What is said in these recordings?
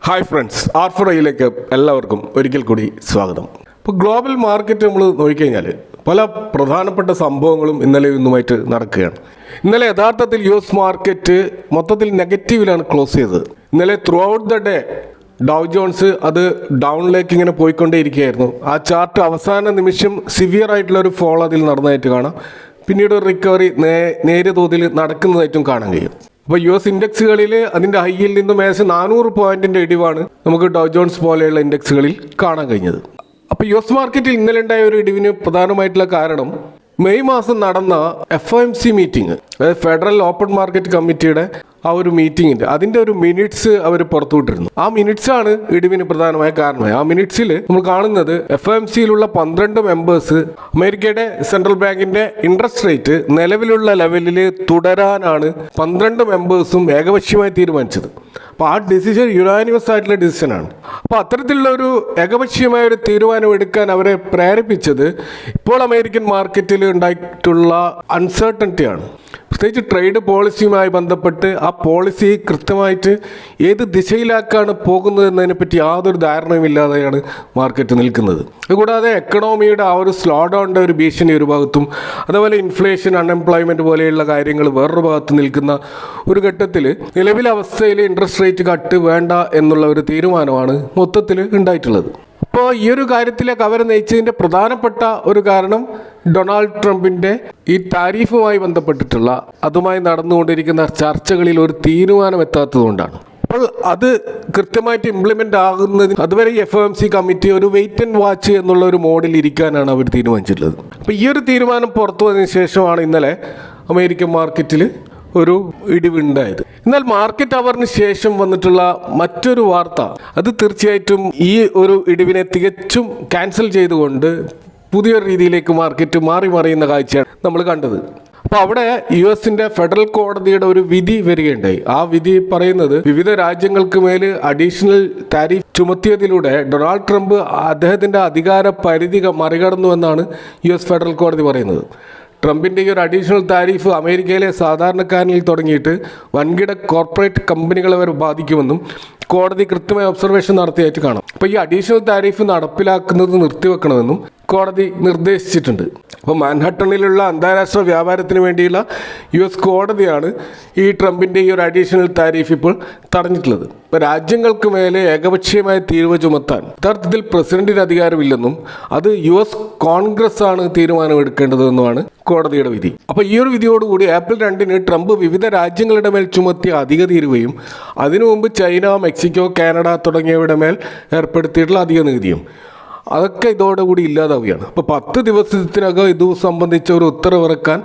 Hi friends, R4iലേക്ക് എല്ലാവർക്കും ഒരിക്കൽ കൂടി സ്വാഗതം. ഇപ്പോൾ ഗ്ലോബൽ മാർക്കറ്റ് നമ്മൾ നോക്കിക്കഴിഞ്ഞാൽ പല പ്രധാനപ്പെട്ട സംഭവങ്ങളും ഇന്നലെ ഇന്നുമായിട്ട് നടക്കുകയാണ്. ഇന്നലെ യഥാർത്ഥത്തിൽ US മാർക്കറ്റ് മൊത്തത്തിൽ നെഗറ്റീവിലാണ് ക്ലോസ് ചെയ്തത്. ഇന്നലെ through out the day ഡൗ John's അത് ഡൗണിലേക്ക് ഇങ്ങനെ പോയിക്കൊണ്ടേയിരിക്കുകയായിരുന്നു. ആ ചാർട്ട് അവസാന നിമിഷം സിവിയർ ആയിട്ടുള്ള ഒരു ഫോൾ അതിൽ നടന്നതായിട്ട് കാണാം. പിന്നീട് ഒരു റിക്കവറി നേരിയ തോതിൽ നടക്കുന്നതായിട്ടും കാണാൻ കഴിയും. അപ്പോൾ US ഇൻഡെക്സുകളിൽ അതിൻ്റെ ഹൈയിൽ നിന്നും ഏകദേശം 400 പോയിന്റിൻ്റെ ഇടിവാണ് നമുക്ക് ഡൗ ജോൺസ് പോലെയുള്ള ഇൻഡെക്സുകളിൽ കാണാൻ കഴിഞ്ഞത്. അപ്പോൾ US മാർക്കറ്റിൽ ഇന്നലെ ഉണ്ടായ ഒരു ഇടിവിന് പ്രധാനമായിട്ടുള്ള കാരണം മെയ് മാസം നടന്ന FOMC മീറ്റിംഗ്, അതായത് ഫെഡറൽ ഓപ്പൺ മാർക്കറ്റ് കമ്മിറ്റിയുടെ ആ ഒരു മീറ്റിംഗിൻ്റെ അതിൻ്റെ ഒരു മിനിറ്റ്സ് അവർ പുറത്തുവിട്ടിരുന്നു. ആ മിനിറ്റ്സ് ആണ് ഇടിവിന് പ്രധാനമായ കാരണമായി. ആ മിനിറ്റ്സിൽ നമ്മൾ കാണുന്നത് FOMCയിലുള്ള 12 മെമ്പേഴ്സ് അമേരിക്കയുടെ സെൻട്രൽ ബാങ്കിന്റെ ഇൻട്രസ്റ്റ് റേറ്റ് നിലവിലുള്ള ലെവലിൽ തുടരാനാണ് 12 മെമ്പേഴ്സും ഏകപക്ഷീയമായി തീരുമാനിച്ചത്. അപ്പോൾ ആ ഡിസിഷൻ യുനാനിമസ് ആയിട്ടുള്ള ഡിസിഷനാണ്. അപ്പോൾ അത്തരത്തിലുള്ള ഒരു ഏകപക്ഷീയമായ ഒരു തീരുമാനം എടുക്കാൻ അവരെ പ്രേരിപ്പിച്ചത് ഇപ്പോൾ അമേരിക്കൻ മാർക്കറ്റിൽ ഉണ്ടായിട്ടുള്ള അൺസർട്ടനിറ്റിയാണ്. പ്രത്യേകിച്ച് ട്രേഡ് പോളിസിയുമായി ബന്ധപ്പെട്ട് ആ പോളിസി കൃത്യമായിട്ട് ഏത് ദിശയിലാക്കാണ് പോകുന്നത് എന്നതിനെപ്പറ്റി യാതൊരു ധാരണയുമില്ലാതെയാണ് മാർക്കറ്റ് നിൽക്കുന്നത്. അതുകൂടാതെ എക്കണോമിയുടെ ആ ഒരു സ്ലോ ഡൗണിൻ്റെ ഒരു ഭീഷണി ഒരു ഭാഗത്തും, അതേപോലെ ഇൻഫ്ലേഷൻ, അൺഎംപ്ലോയ്മെൻറ്റ് പോലെയുള്ള കാര്യങ്ങൾ വേറൊരു ഭാഗത്ത് നിൽക്കുന്ന ഒരു ഘട്ടത്തിൽ നിലവിലെ അവസ്ഥയിൽ ഇൻട്രസ്റ്റ് റേറ്റ് കട്ട് വേണ്ട എന്നുള്ള ഒരു തീരുമാനമാണ് മൊത്തത്തിൽ ഉണ്ടായിട്ടുള്ളത്. അപ്പോൾ ഈ ഒരു കാര്യത്തിലേക്ക് അവരെ നയിച്ചതിൻ്റെ പ്രധാനപ്പെട്ട ഒരു കാരണം ഡൊണാൾഡ് ട്രംപിൻ്റെ ഈ താരിഫുമായി ബന്ധപ്പെട്ടിട്ടുള്ള അതുമായി നടന്നുകൊണ്ടിരിക്കുന്ന ചർച്ചകളിൽ ഒരു തീരുമാനം എത്താത്തതുകൊണ്ടാണ്. അപ്പോൾ അത് കൃത്യമായിട്ട് ഇംപ്ലിമെൻ്റ് ആകുന്നതിന് അതുവരെ ഈ FOMC കമ്മിറ്റി ഒരു വെയിറ്റ് ആൻഡ് വാച്ച് എന്നുള്ള ഒരു മോഡിൽ ഇരിക്കാനാണ് അവർ തീരുമാനിച്ചിട്ടുള്ളത്. അപ്പോൾ ഈ ഒരു തീരുമാനം പുറത്തു വന്നതിന് ശേഷമാണ് ഇന്നലെ അമേരിക്കൻ മാർക്കറ്റിൽ ഒരു ഇടിവുണ്ടായത്. എന്നാൽ മാർക്കറ്റ് അവറിന് ശേഷം വന്നിട്ടുള്ള മറ്റൊരു വാർത്ത അത് തീർച്ചയായിട്ടും ഈ ഒരു ഇടിവിനെ തികച്ചും ക്യാൻസൽ ചെയ്തുകൊണ്ട് പുതിയൊരു രീതിയിലേക്ക് മാർക്കറ്റ് മാറി മറിയുന്ന കാഴ്ചയാണ് നമ്മൾ കണ്ടത്. അപ്പോൾ അവിടെ US ഫെഡറൽ കോടതിയുടെ ഒരു വിധി വരികയുണ്ടായി. ആ വിധി പറയുന്നത് വിവിധ രാജ്യങ്ങൾക്ക് മേൽ അഡീഷണൽ താരിഫ് ചുമത്തിയതിലൂടെ ഡൊണാൾഡ് ട്രംപ് അദ്ദേഹത്തിൻ്റെ അധികാര പരിധി മറികടന്നുവെന്നാണ് US ഫെഡറൽ കോടതി പറയുന്നത്. ട്രംപിൻ്റെ ഈ ഒരു അഡീഷണൽ താരിഫ് അമേരിക്കയിലെ സാധാരണക്കാരനിൽ തുടങ്ങിയിട്ട് വൻകിട കോർപ്പറേറ്റ് കമ്പനികളെ വരെ ബാധിക്കുമെന്നും കോടതി കൃത്യമായ ഒബ്സർവേഷൻ നടത്തിയായിട്ട് കാണാം. അപ്പോൾ ഈ അഡീഷണൽ താരിഫ് നടപ്പിലാക്കുന്നത് നിർത്തിവെക്കണമെന്നും കോടതി നിർദ്ദേശിച്ചിട്ടുണ്ട്. അപ്പോൾ മാൻഹട്ടണിലുള്ള അന്താരാഷ്ട്ര വ്യാപാരത്തിന് വേണ്ടിയുള്ള US കോടതിയാണ് ഈ ട്രംപിൻ്റെ ഈ ഒരു അഡീഷണൽ താരിഫ് ഇപ്പോൾ തടഞ്ഞിട്ടുള്ളത്. ഇപ്പോൾ രാജ്യങ്ങൾക്ക് മേലെ ഏകപക്ഷീയമായ തീരുവ ചുമത്താൻ യഥാർത്ഥത്തിൽ പ്രസിഡന്റിന് അധികാരമില്ലെന്നും അത് US കോൺഗ്രസ് ആണ് തീരുമാനമെടുക്കേണ്ടതെന്നുമാണ് കോടതിയുടെ വിധി. അപ്പോൾ ഈ ഒരു വിധിയോടുകൂടി ഏപ്രിൽ 2 ട്രംപ് വിവിധ രാജ്യങ്ങളുടെ മേൽ ചുമത്തിയ അധിക തീരുവയും അതിനു മുമ്പ് ചൈന, മെക്സിക്കോ, കാനഡ തുടങ്ങിയവയുടെ മേൽ ഏർപ്പെടുത്തിയിട്ടുള്ള അധിക നികുതിയും അതൊക്കെ ഇതോടുകൂടി ഇല്ലാതാവുകയാണ്. അപ്പോൾ 10 ദിവസത്തിനകം ഇത് സംബന്ധിച്ച ഒരു ഉത്തരവിറക്കാൻ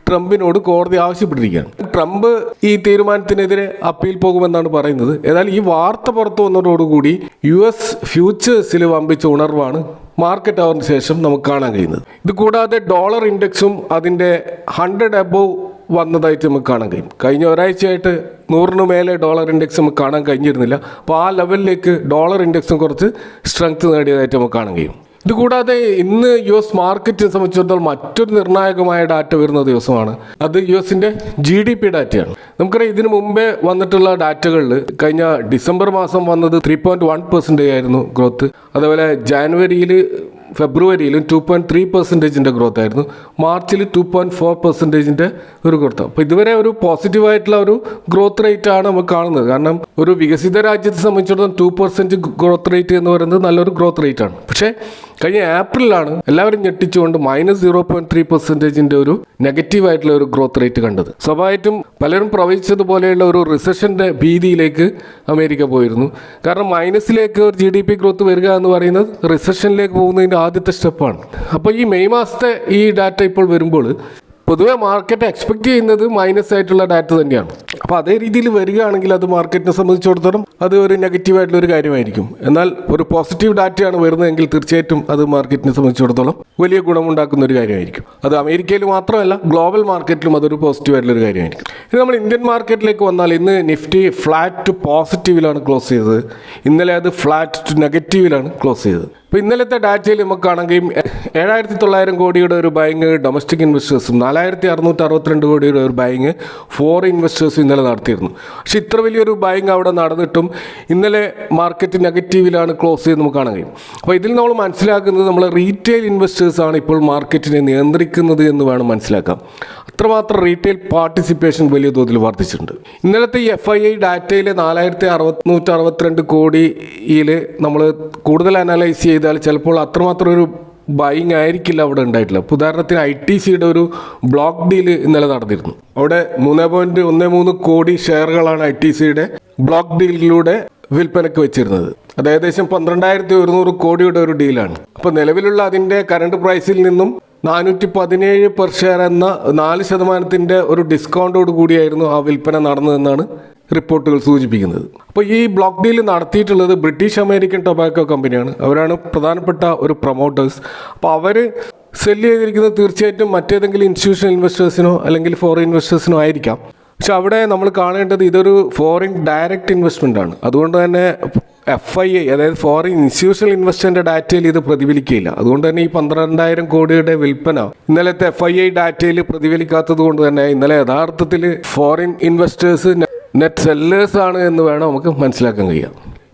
ട്രംപിനോട് കോടതി ആവശ്യപ്പെട്ടിരിക്കുകയാണ്. ട്രംപ് ഈ തീരുമാനത്തിനെതിരെ അപ്പീൽ പോകുമെന്നാണ് പറയുന്നത്. ഏതായാലും ഈ വാർത്ത പുറത്തു വന്നതോടുകൂടി US ഫ്യൂച്ചേഴ്സിൽ വമ്പിച്ച ഉണർവാണ് മാർക്കറ്റ് അവറിന് ശേഷം നമുക്ക് കാണാൻ കഴിയുന്നത്. ഇത് കൂടാതെ ഡോളർ ഇൻഡെക്സും അതിൻ്റെ 100 അബോവ് വന്നതായിട്ട് നമുക്ക് കാണാൻ കഴിയും. കഴിഞ്ഞ ഒരാഴ്ചയായിട്ട് 100 മേലെ ഡോളർ ഇൻഡെക്സ് നമുക്ക് കാണാൻ കഴിഞ്ഞിരുന്നില്ല. അപ്പോൾ ആ ലെവലിലേക്ക് ഡോളർ ഇൻഡെക്സും കുറച്ച് സ്ട്രെങ്ത് നേടിയതായിട്ട് നമുക്ക് കാണാൻ കഴിയും. ഇതുകൂടാതെ ഇന്ന് US മാർക്കറ്റിനെ സംബന്ധിച്ചിടത്തോളം മറ്റൊരു നിർണായകമായ ഡാറ്റ വരുന്ന ദിവസമാണ്. അത് US GDP ഡാറ്റയാണ്. നമുക്കറിയാം ഇതിനു മുമ്പേ വന്നിട്ടുള്ള ഡാറ്റകളിൽ കഴിഞ്ഞ ഡിസംബർ മാസം വന്നത് 3.1% ആയിരുന്നു ഗ്രോത്ത്. അതേപോലെ ജാനുവരിയിൽ, ഫെബ്രുവരിയിലും 2.3% ഗ്രോത്ത് ആയിരുന്നു. മാർച്ചിൽ 2.4% ഒരു ഗ്രോത്ത്. അപ്പോൾ ഇതുവരെ ഒരു പോസിറ്റീവായിട്ടുള്ള ഒരു ഗ്രോത്ത് റേറ്റ് ആണ് നമുക്ക് കാണുന്നത്. കാരണം ഒരു വികസിത രാജ്യത്തെ സംബന്ധിച്ചിടത്തോളം 2% ഗ്രോത്ത് റേറ്റ് എന്ന് പറയുന്നത് നല്ലൊരു ഗ്രോത്ത് റേറ്റ് ആണ്. പക്ഷേ കഴിഞ്ഞ ഏപ്രിലാണ് എല്ലാവരും ഞെട്ടിച്ചുകൊണ്ട് -0.3% ഒരു നെഗറ്റീവായിട്ടുള്ള ഒരു ഗ്രോത്ത് റേറ്റ് കണ്ടത്. സ്വാഭാവികമായിട്ടും പലരും പ്രവചിച്ചതുപോലെയുള്ള ഒരു റിസഷൻ്റെ ഭീതിയിലേക്ക് അമേരിക്ക പോയിരുന്നു. കാരണം മൈനസിലേക്ക് ഒരു GDP ഗ്രോത്ത് വരിക എന്ന് പറയുന്നത് റിസഷനിലേക്ക് പോകുന്നതിൻ്റെ ആദ്യത്തെ സ്റ്റെപ്പാണ്. അപ്പോൾ ഈ മെയ് മാസത്തെ ഈ ഡാറ്റ ഇപ്പോൾ വരുമ്പോൾ പൊതുവെ മാർക്കറ്റ് എക്സ്പെക്ട് ചെയ്യുന്നത് മൈനസ് ആയിട്ടുള്ള ഡാറ്റ തന്നെയാണ്. അപ്പോൾ അതേ രീതിയിൽ വരികയാണെങ്കിൽ അത് മാർക്കറ്റിനെ സംബന്ധിച്ചിടത്തോളം അത് ഒരു നെഗറ്റീവായിട്ടുള്ള ഒരു കാര്യമായിരിക്കും. എന്നാൽ ഒരു പോസിറ്റീവ് ഡാറ്റയാണ് വരുന്നതെങ്കിൽ തീർച്ചയായിട്ടും അത് മാർക്കറ്റിനെ സംബന്ധിച്ചിടത്തോളം വലിയ ഗുണമുണ്ടാക്കുന്ന ഒരു കാര്യമായിരിക്കും. അത് അമേരിക്കയിൽ മാത്രമല്ല, ഗ്ലോബൽ മാർക്കറ്റിലും അതൊരു പോസിറ്റീവായിട്ടുള്ള ഒരു കാര്യമായിരിക്കും. ഇനി നമ്മൾ ഇന്ത്യൻ മാർക്കറ്റിലേക്ക് വന്നാൽ ഇന്ന് നിഫ്റ്റി ഫ്ലാറ്റ് ടു പോസിറ്റീവിലാണ് ക്ലോസ് ചെയ്തത്. ഇന്നലെ അത് ഫ്ലാറ്റ് ടു നെഗറ്റീവിലാണ് ക്ലോസ് ചെയ്തത്. ഇപ്പോൾ ഇന്നലത്തെ ഡാറ്റയിൽ നമുക്ക് കാണുകയും 7,900 കോടിയുടെ ഒരു ബൈങ് ഡൊമസ്റ്റിക് ഇൻവെസ്റ്റേഴ്സും 4,662 കോടിയുടെ ഒരു ബൈങ് ഫോറിൻ ഇൻവെസ്റ്റേഴ്സും ഇന്നലെ നടത്തിയിരുന്നു. പക്ഷെ ഇത്ര വലിയൊരു ബൈങ് അവിടെ നടന്നിട്ടും ഇന്നലെ മാർക്കറ്റ് നെഗറ്റീവിലാണ് ക്ലോസ് ചെയ്ത് നമുക്ക് കാണാൻ കഴിയും. അപ്പോൾ ഇതിൽ നമ്മൾ മനസ്സിലാക്കുന്നത് നമ്മൾ റീറ്റെയിൽ ഇൻവെസ്റ്റേഴ്സാണ് ഇപ്പോൾ മാർക്കറ്റിനെ നിയന്ത്രിക്കുന്നത് എന്ന് വേണം മനസ്സിലാക്കാം. അത്രമാത്രം റീറ്റെയിൽ പാർട്ടിസിപ്പേഷൻ വലിയ തോതിൽ വർദ്ധിച്ചിട്ടുണ്ട്. ഇന്നലത്തെ ഈ FII ഡാറ്റയിലെ 4,662 കോടിയിൽ നമ്മൾ കൂടുതൽ അനലൈസ് ചെയ്താൽ ചിലപ്പോൾ അത്രമാത്രം ഒരു ബൈങ് ആയിരിക്കില്ല അവിടെ ഉണ്ടായിട്ടില്ല. ഉദാഹരണത്തിന് ITCയുടെ ഒരു ബ്ലോക്ക് ഡീൽ ഇന്നലെ നടന്നിരുന്നു. അവിടെ 3.13 കോടി ഷെയറുകളാണ് ITCയുടെ ബ്ലോക്ക് ഡീലിലൂടെ വിൽപ്പനയ്ക്ക് വെച്ചിരുന്നത്. അത് ഏകദേശം 12,100 കോടിയുടെ ഒരു ഡീലാണ്. അപ്പോൾ നിലവിലുള്ള അതിൻ്റെ കറണ്ട് പ്രൈസിൽ നിന്നും 417 പെർ ഷെയർ എന്ന 4% ഒരു ഡിസ്കൗണ്ടോട് കൂടിയായിരുന്നു ആ വിൽപ്പന നടന്നതെന്നാണ് റിപ്പോർട്ടുകൾ സൂചിപ്പിക്കുന്നത്. അപ്പോൾ ഈ ബ്ലോക്ക് ഡീൽ നടത്തിയിട്ടുള്ളത് ബ്രിട്ടീഷ് അമേരിക്കൻ ടൊബാക്കോ കമ്പനിയാണ്. അവരാണ് പ്രധാനപ്പെട്ട ഒരു പ്രൊമോട്ടേഴ്സ്. അപ്പോൾ അവർ സെല്ല് ചെയ്തിരിക്കുന്നത് തീർച്ചയായിട്ടും മറ്റേതെങ്കിലും ഇൻസ്റ്റിറ്റ്യൂഷണൽ ഇൻവെസ്റ്റേഴ്സിനോ അല്ലെങ്കിൽ ഫോറിൻ ഇൻവെസ്റ്റേഴ്സിനോ ആയിരിക്കാം. പക്ഷെ അവിടെ നമ്മൾ കാണേണ്ടത് ഇതൊരു ഫോറിൻ ഡയറക്റ്റ് ഇൻവെസ്റ്റ്മെൻ്റ് ആണ്. അതുകൊണ്ട് തന്നെ FII അതായത് ഫോറിൻ ഇൻസ്റ്റിറ്റ്യൂഷണൽ ഇൻവെസ്റ്ററിൻ്റെ ഡാറ്റയിൽ ഇത് പ്രതിഫലിക്കില്ല. അതുകൊണ്ട് തന്നെ ഈ 12,000 കോടിയുടെ വിൽപ്പന ഇന്നലത്തെ FII ഡാറ്റയിൽ പ്രതിഫലിക്കാത്തത് കൊണ്ട് തന്നെ ഇന്നലെ യഥാർത്ഥത്തിൽ ഫോറിൻ ഇൻവെസ്റ്റേഴ്സ് നെറ്റ് സെല്ലേഴ്സ് ആണ് എന്ന് വേണം നമുക്ക് മനസ്സിലാക്കാൻ കഴിയാം.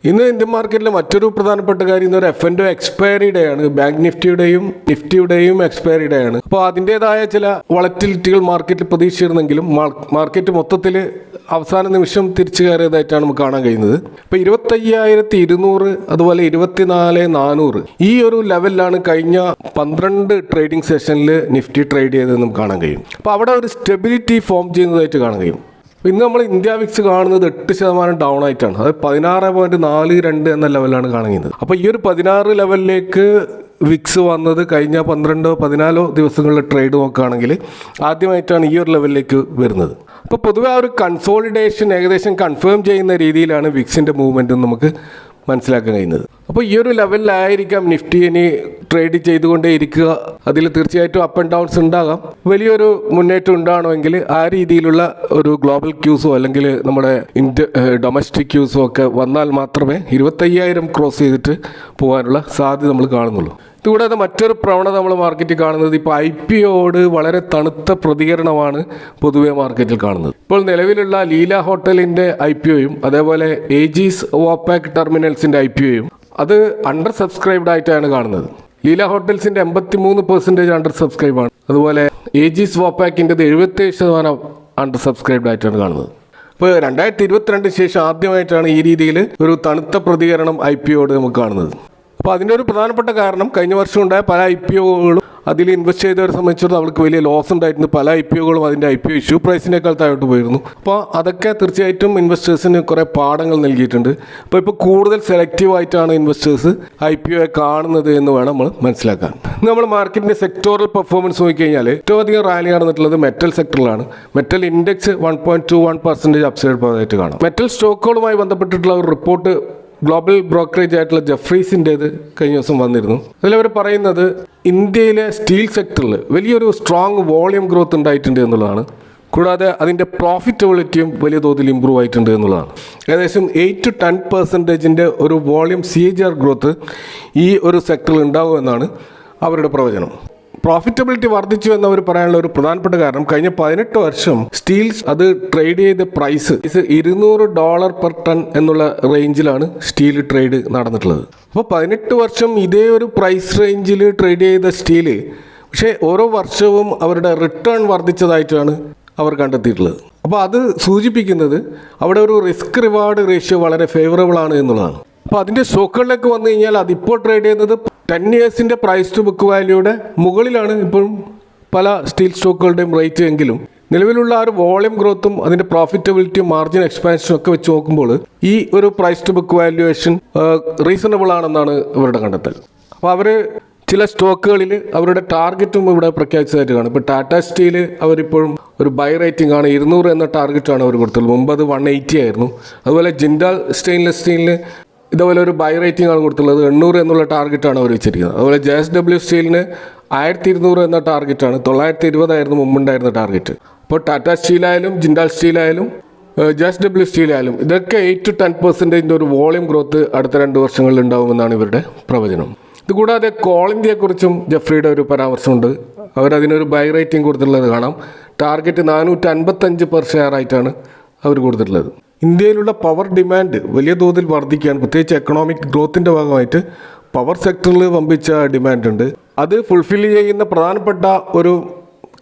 ഇന്ന് ഇന്ത്യൻ മാർക്കറ്റിലെ മറ്റൊരു പ്രധാനപ്പെട്ട കാര്യം ഇന്നൊരു F&O എക്സ്പയറി ഡേ ആണ്. ബാങ്ക് നിഫ്റ്റിയുടെയും എക്സ്പയറി ഡേ ആണ്. അപ്പോൾ അതിൻ്റെതായ ചില വളറ്റിലിറ്റികൾ മാർക്കറ്റിൽ പ്രതീക്ഷിച്ചിരുന്നെങ്കിലും മാർക്കറ്റ് മൊത്തത്തിൽ അവസാന നിമിഷം തിരിച്ചു കയറിയതായിട്ടാണ് നമുക്ക് കാണാൻ കഴിയുന്നത്. ഇപ്പോൾ 25,200 അതുപോലെ 24,400 ഈ ഒരു ലെവലിലാണ് കഴിഞ്ഞ 12 ട്രേഡിംഗ് സെഷനിൽ നിഫ്റ്റി ട്രേഡ് ചെയ്തത് നമുക്ക് കാണാൻ കഴിയും. അപ്പോൾ അവിടെ ഒരു സ്റ്റെബിലിറ്റി ഫോം ചെയ്യുന്നതായിട്ട് കാണാൻ കഴിയും. ഇന്ന് നമ്മൾ ഇന്ത്യ വിക്സ് കാണുന്നത് 8% ഡൗൺ ആയിട്ടാണ്. അത് 16.42 എന്ന ലെവലാണ് കാണുന്നത്. അപ്പോൾ ഈ ഒരു 16 ലെവലിലേക്ക് വിക്സ് വന്നത് കഴിഞ്ഞ 12-14 ദിവസങ്ങളിലെ ട്രേഡ് നോക്കുകയാണെങ്കിൽ ആദ്യമായിട്ടാണ് ഈ ഒരു ലെവലിലേക്ക് വരുന്നത്. അപ്പോൾ പൊതുവെ ആ ഒരു കൺസോളിഡേഷൻ ഏകദേശം കൺഫേം ചെയ്യുന്ന രീതിയിലാണ് വിക്സിൻ്റെ മൂവ്മെൻറ്റ് നമുക്ക് മനസ്സിലാക്കാൻ കഴിയുന്നത്. അപ്പോൾ ഈ ഒരു ലെവലിലായിരിക്കാം നിഫ്റ്റി ഇനി ട്രേഡ് ചെയ്തുകൊണ്ടേ ഇരിക്കുക. അതിൽ തീർച്ചയായിട്ടും അപ്പ് ആൻഡ് ഡൗൺസ് ഉണ്ടാകാം. വലിയൊരു മുന്നേറ്റം ഉണ്ടാകണമെങ്കിൽ ആ രീതിയിലുള്ള ഒരു ഗ്ലോബൽ ക്യൂസോ അല്ലെങ്കിൽ നമ്മുടെ ഡൊമസ്റ്റിക് ക്യൂസോ ഒക്കെ വന്നാൽ മാത്രമേ 25,000 ക്രോസ് ചെയ്തിട്ട് പോകാനുള്ള സാധ്യത നമ്മൾ കാണുന്നുള്ളൂ. ഇതുകൂടാതെ മറ്റൊരു പ്രവണത നമ്മൾ മാർക്കറ്റിൽ കാണുന്നത് ഇപ്പോൾ IPOയോട് വളരെ തണുത്ത പ്രതികരണമാണ് പൊതുവെ മാർക്കറ്റിൽ കാണുന്നത്. ഇപ്പോൾ നിലവിലുള്ള ലീല ഹോട്ടലിൻ്റെ IPOയും അതേപോലെ ഏജീസ് വോപാക് ടെർമിനൽസിൻ്റെ IPOയും അത് അണ്ടർ സബ്സ്ക്രൈബ്ഡ് ആയിട്ടാണ് കാണുന്നത്. ലീല ഹോട്ടൽസിൻ്റെ 83% അണ്ടർ സബ്സ്ക്രൈബാണ്. അതുപോലെ ഏജീസ് വോപാക്കിൻ്റെത് 77% അണ്ടർ സബ്സ്ക്രൈബ്ഡ് ആയിട്ടാണ് കാണുന്നത്. ഇപ്പോൾ 2022 ശേഷം ആദ്യമായിട്ടാണ് ഈ രീതിയിൽ ഒരു തണുത്ത പ്രതികരണം IPOയോട് നമുക്ക് കാണുന്നത്. അപ്പോൾ അതിൻ്റെ ഒരു പ്രധാനപ്പെട്ട കാരണം കഴിഞ്ഞ വർഷം ഉണ്ടായ പല IPOകളും അതിൽ ഇൻവെസ്റ്റ് ചെയ്തവരെ സംബന്ധിച്ചിടത്തോളം അവർക്ക് വലിയ ലോസ് ഉണ്ടായിരുന്നു. പല IPOകളും അതിൻ്റെ IPO ഇഷ്യൂ പ്രൈസിനേക്കാൾ താഴോട്ട് പോയിരുന്നു. അപ്പോൾ അതൊക്കെ തീർച്ചയായിട്ടും ഇൻവെസ്റ്റേഴ്സിന് കുറേ പാഠങ്ങൾ നൽകിയിട്ടുണ്ട്. അപ്പോൾ ഇപ്പോൾ കൂടുതൽ സെലക്റ്റീവായിട്ടാണ് ഇൻവെസ്റ്റേഴ്സ് IPOയെ കാണുന്നത് എന്ന് വേണം നമ്മൾ മനസ്സിലാക്കാൻ. നമ്മൾ മാർക്കറ്റിൻ്റെ സെക്ടോറൽ പെർഫോമൻസ് നോക്കിക്കഴിഞ്ഞാൽ ഏറ്റവും അധികം റാലി നടന്നിട്ടുള്ളത് മെറ്റൽ സെക്ടറിലാണ്. മെറ്റൽ ഇൻഡെക്സ് 1.21% അപ്സൈഡ് പോയതായിട്ട് കാണാം. മെറ്റൽ സ്റ്റോക്കുകളുമായി ബന്ധപ്പെട്ടിട്ടുള്ള ഒരു റിപ്പോർട്ട് ഗ്ലോബൽ ബ്രോക്കറേജ് ആയിട്ടുള്ള ജെഫ്രീസിൻ്റേത് കഴിഞ്ഞ ദിവസം വന്നിരുന്നു. അതിലവർ പറയുന്നത് ഇന്ത്യയിലെ സ്റ്റീൽ സെക്ടറിൽ വലിയൊരു സ്ട്രോങ് വോളിയം ഗ്രോത്ത് ഉണ്ടായിട്ടുണ്ട് എന്നുള്ളതാണ്. കൂടാതെ അതിൻ്റെ പ്രോഫിറ്റബിലിറ്റിയും വലിയ തോതിൽ ഇമ്പ്രൂവ് ആയിട്ടുണ്ട് എന്നുള്ളതാണ്. ഏകദേശം 8-10% ഒരു വോളിയം CAGR ഗ്രോത്ത് ഈ ഒരു സെക്ടറിൽ ഉണ്ടാകുമെന്നാണ് അവരുടെ പ്രവചനം. പ്രോഫിറ്റബിലിറ്റി വർദ്ധിച്ചു എന്നവർ പറയാനുള്ള ഒരു പ്രധാനപ്പെട്ട കാരണം കഴിഞ്ഞ 18 വർഷം സ്റ്റീൽസ് അത് ട്രേഡ് ചെയ്ത പ്രൈസ് $200 പെർ ടൺ എന്നുള്ള റേഞ്ചിലാണ് സ്റ്റീൽ ട്രേഡ് നടന്നിട്ടുള്ളത്. അപ്പോൾ 18 വർഷം ഇതേ ഒരു പ്രൈസ് റേഞ്ചിൽ ട്രേഡ് ചെയ്ത സ്റ്റീല് പക്ഷേ ഓരോ വർഷവും അവരുടെ റിട്ടേൺ വർദ്ധിച്ചതായിട്ടാണ് അവർ കണ്ടെത്തിയിട്ടുള്ളത്. അപ്പോൾ അത് സൂചിപ്പിക്കുന്നത് അവിടെ ഒരു റിസ്ക് റിവാർഡ് റേഷ്യോ വളരെ ഫേവറബിൾ ആണ് എന്നുള്ളതാണ്. അപ്പോൾ അതിൻ്റെ സ്റ്റോക്കുകളിലേക്ക് വന്നു കഴിഞ്ഞാൽ അതിപ്പോൾ ട്രേഡ് ചെയ്യുന്നത് 10 ഇയേഴ്സിൻ്റെ പ്രൈസ് ടു ബുക്ക് വാല്യൂയുടെ മുകളിലാണ് ഇപ്പോഴും പല സ്റ്റീൽ സ്റ്റോക്കുകളുടെയും റേറ്റ്. എങ്കിലും നിലവിലുള്ള ആ ഒരു വോളിയം ഗ്രോത്തും അതിൻ്റെ പ്രോഫിറ്റബിലിറ്റിയും മാർജിൻ എക്സ്പാൻഷനും ഒക്കെ വെച്ച് നോക്കുമ്പോൾ ഈ ഒരു price to book valuation reasonable ആണെന്നാണ് ഇവരുടെ കണ്ടെത്തൽ. അപ്പോൾ അവർ ചില സ്റ്റോക്കുകളിൽ അവരുടെ ടാർഗറ്റും ഇവിടെ പ്രഖ്യാപിച്ചതായിട്ട് കാണും. ഇപ്പോൾ ടാറ്റ സ്റ്റീൽ അവരിപ്പോഴും ഒരു ബൈ റേറ്റിംഗ് ആണ് 200 എന്ന ടാർഗറ്റാണ് അവർ കൊടുത്തത്. മുമ്പ് അത് 180 ആയിരുന്നു. അതുപോലെ ജിൻഡാൽ സ്റ്റെയിൻലെസ് സ്റ്റീലിന് ഇതുപോലെ ഒരു ബൈ റേറ്റിംഗ് ആണ് കൊടുത്തുള്ളത്. 800 എന്നുള്ള ടാർഗറ്റാണ് അവർ വെച്ചിരിക്കുന്നത്. അതുപോലെ JSW സ്റ്റീലിന് 1200 എന്ന ടാർഗറ്റാണ്. 920 ആയിരുന്നു മുമ്പുണ്ടായിരുന്ന ടാർഗറ്റ്. അപ്പോൾ ടാറ്റ സ്റ്റീലായാലും ജിൻഡാൽ സ്റ്റീലായാലും JSW സ്റ്റീലായാലും ഇതൊക്കെ 8-10% ഒരു വോളിയം ഗ്രോത്ത് അടുത്ത 2 വർഷങ്ങളിൽ ഉണ്ടാകുമെന്നാണ് ഇവരുടെ പ്രവചനം. ഇതുകൂടാതെ കോൾ ഇന്ത്യയെക്കുറിച്ചും ജെഫ്രിയുടെ ഒരു പരാമർശമുണ്ട്. അവരതിനൊരു ബൈ റേറ്റിംഗ് കൊടുത്തിട്ടുള്ളത് കാണാം. ടാർഗറ്റ് 455 പെർ ഷെയർ ആയിട്ടാണ് അവർ കൊടുത്തിട്ടുള്ളത്. ഇന്ത്യയിലുള്ള പവർ ഡിമാൻഡ് വലിയ തോതിൽ വർദ്ധിക്കുകയാണ്. പ്രത്യേകിച്ച് എക്കണോമിക് ഗ്രോത്തിൻ്റെ ഭാഗമായിട്ട് പവർ സെക്ടറിൽ വമ്പിച്ച ഡിമാൻഡ് ഉണ്ട്. അത് ഫുൾഫിൽ ചെയ്യുന്ന പ്രധാനപ്പെട്ട ഒരു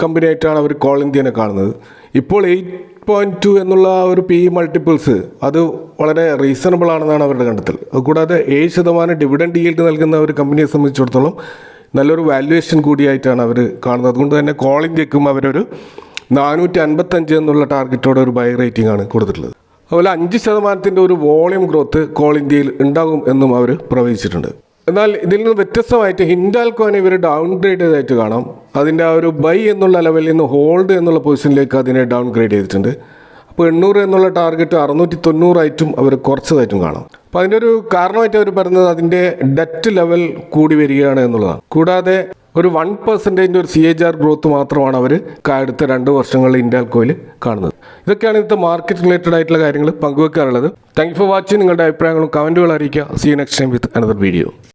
കമ്പനിയായിട്ടാണ് അവർ കോൾ ഇന്ത്യനെ കാണുന്നത്. ഇപ്പോൾ 8.2 എന്നുള്ള ഒരു PE മൾട്ടിപ്പിൾസ് അത് വളരെ റീസണബിൾ ആണെന്നാണ് അവരുടെ കണ്ടെത്തൽ. അതുകൂടാതെ 7% ഡിവിഡൻഡ് ഈൽഡ് നൽകുന്ന ഒരു കമ്പനിയെ സംബന്ധിച്ചിടത്തോളം നല്ലൊരു വാല്യുവേഷൻ കൂടിയായിട്ടാണ് അവർ കാണുന്നത്. അതുകൊണ്ട് തന്നെ കോൾ ഇന്ത്യക്കും അവരൊരു 455 എന്നുള്ള ടാർഗറ്റോടെ ഒരു ബൈ റേറ്റിംഗ് ആണ് കൊടുത്തിട്ടുള്ളത്. അതുപോലെ 5% ഒരു വോളിയം ഗ്രോത്ത് കോൾ ഇന്ത്യയിൽ ഉണ്ടാകും എന്നും അവർ പ്രവചിച്ചിട്ടുണ്ട്. എന്നാൽ ഇതിൽ നിന്ന് വ്യത്യസ്തമായിട്ട് ഹിൻഡാൽകോനെ ഇവർ ഡൗൺ ഗ്രേഡ് ചെയ്തതായിട്ട് കാണാം. അതിൻ്റെ ആ ഒരു ബൈ എന്നുള്ള ലെവലിൽ നിന്ന് ഹോൾഡ് എന്നുള്ള പൊസിഷനിലേക്ക് അതിനെ ഡൗൺ ഗ്രേഡ് ചെയ്തിട്ടുണ്ട്. അപ്പോൾ 800 എന്നുള്ള ടാർഗറ്റ് 690 ആയിട്ടും അവർ കുറച്ചതായിട്ടും കാണാം. അപ്പോൾ അതിൻ്റെ ഒരു കാരണമായിട്ട് അവർ പറയുന്നത് അതിൻ്റെ ഡെറ്റ് ലെവൽ കൂടി വരികയാണ് എന്നുള്ളതാണ്. കൂടാതെ ഒരു 1% ഒരു CAGR ഗ്രോത്ത് മാത്രമാണ് അവർ അടുത്ത 2 വർഷങ്ങളിൽ ഹിൻഡാൽകോയിൽ കാണുന്നത്. ഇതൊക്കെയാണ് ഇന്നത്തെ മാർക്കറ്റ് റിലേറ്റഡ് ആയിട്ടുള്ള കാര്യങ്ങൾ പങ്കുവെക്കാറുള്ളത്. Thank you for watching. നിങ്ങളുടെ അഭിപ്രായങ്ങളും കമൻറ്റുകളും അറിയിക്കുക. See you next time with another video.